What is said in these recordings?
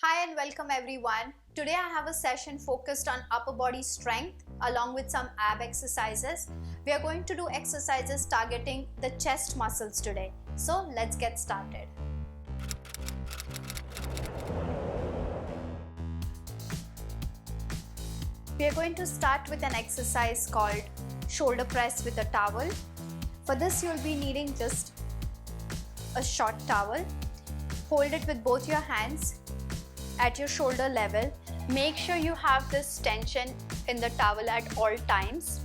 Hi and welcome everyone. Today I have a session focused on upper body strength along with some ab exercises. We are going to do exercises targeting the chest muscles today. So let's get started. We are going to start with an exercise called shoulder press with a towel. For this you'll be needing just a short towel. Hold it with both your hands at your shoulder level. Make sure you have this tension in the towel at all times.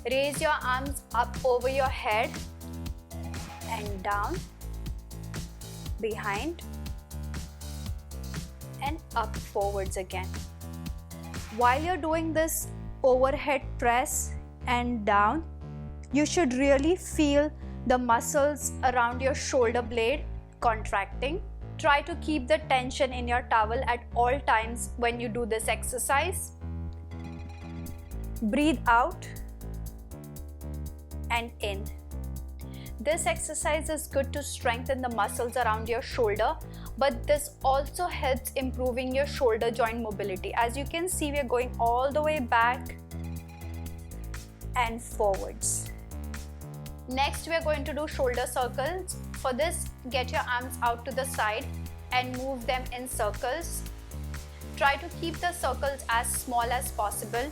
Raise your arms up over your head and down, behind and up forwards again. While you're doing this overhead press and down, you should really feel the muscles around your shoulder blade contracting. Try to keep the tension in your towel at all times when you do this exercise. Breathe out and in. This exercise is good to strengthen the muscles around your shoulder, but this also helps improving your shoulder joint mobility. As you can see, we are going all the way back and forwards. Next, we are going to do shoulder circles. For this, get your arms out to the side and move them in circles. Try to keep the circles as small as possible.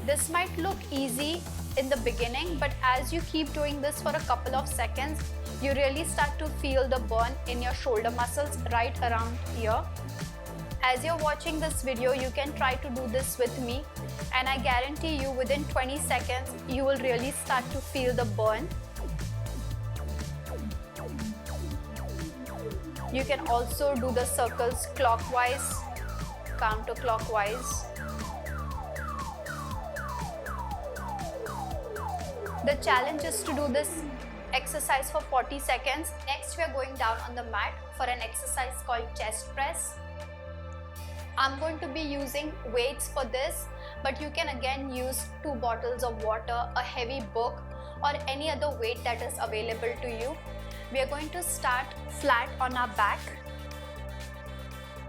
This might look easy in the beginning, but as you keep doing this for a couple of seconds, you really start to feel the burn in your shoulder muscles right around here. As you're watching this video, you can try to do this with me, and I guarantee you within 20 seconds, you will really start to feel the burn. You can also do the circles clockwise, counterclockwise. The challenge is to do this exercise for 40 seconds. Next, we are going down on the mat for an exercise called chest press. I'm going to be using weights for this, but you can again use 2 bottles of water, a heavy book, or any other weight that is available to you. We are going to start flat on our back,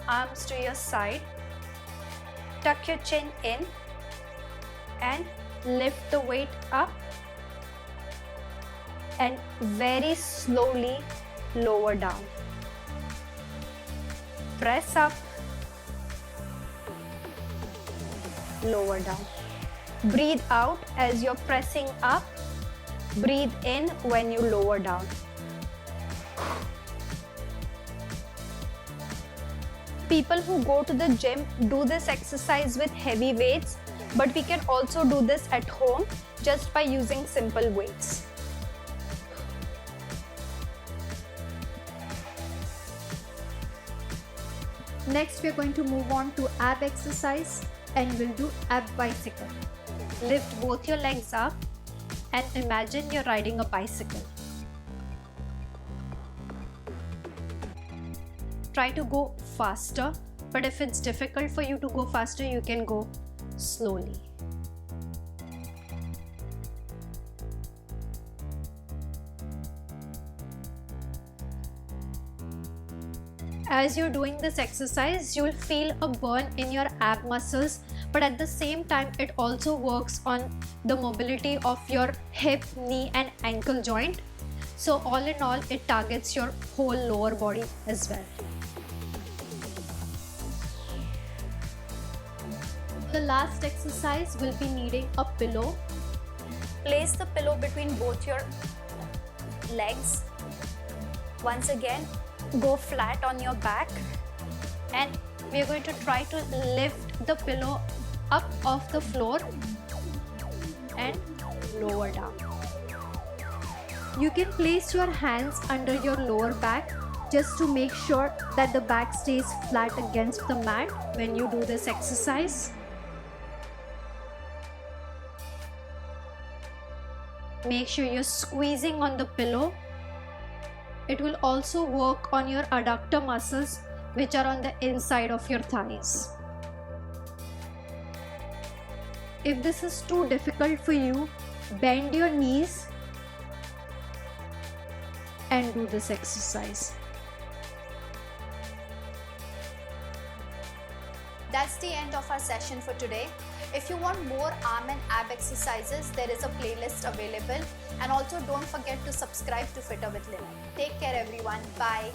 arms to your side, tuck your chin in and lift the weight up and very slowly lower down. Press up, lower down. Breathe out as you're pressing up. Breathe in when you lower down. People who go to the gym do this exercise with heavy weights, but we can also do this at home just by using simple weights. Next, we are going to move on to ab exercise and we'll do ab bicycle. Lift both your legs up and imagine you're riding a bicycle. Try to go faster, but if it's difficult for you to go faster, you can go slowly. As you're doing this exercise, you will feel a burn in your ab muscles, but at the same time, it also works on the mobility of your hip, knee, and ankle joint. So all in all, it targets your whole lower body as well. The last exercise will be needing a pillow. Place the pillow between both your legs. Once again, go flat on your back and we are going to try to lift the pillow up off the floor and lower down. You can place your hands under your lower back just to make sure that the back stays flat against the mat when you do this exercise. Make sure you're squeezing on the pillow. It will also work on your adductor muscles, which are on the inside of your thighs. If this is too difficult for you, bend your knees and do this exercise. That's the end of our session for today. If you want more arm and ab exercises, there is a playlist available. And also don't forget to subscribe to Fitter with Lynette. Take care everyone. Bye.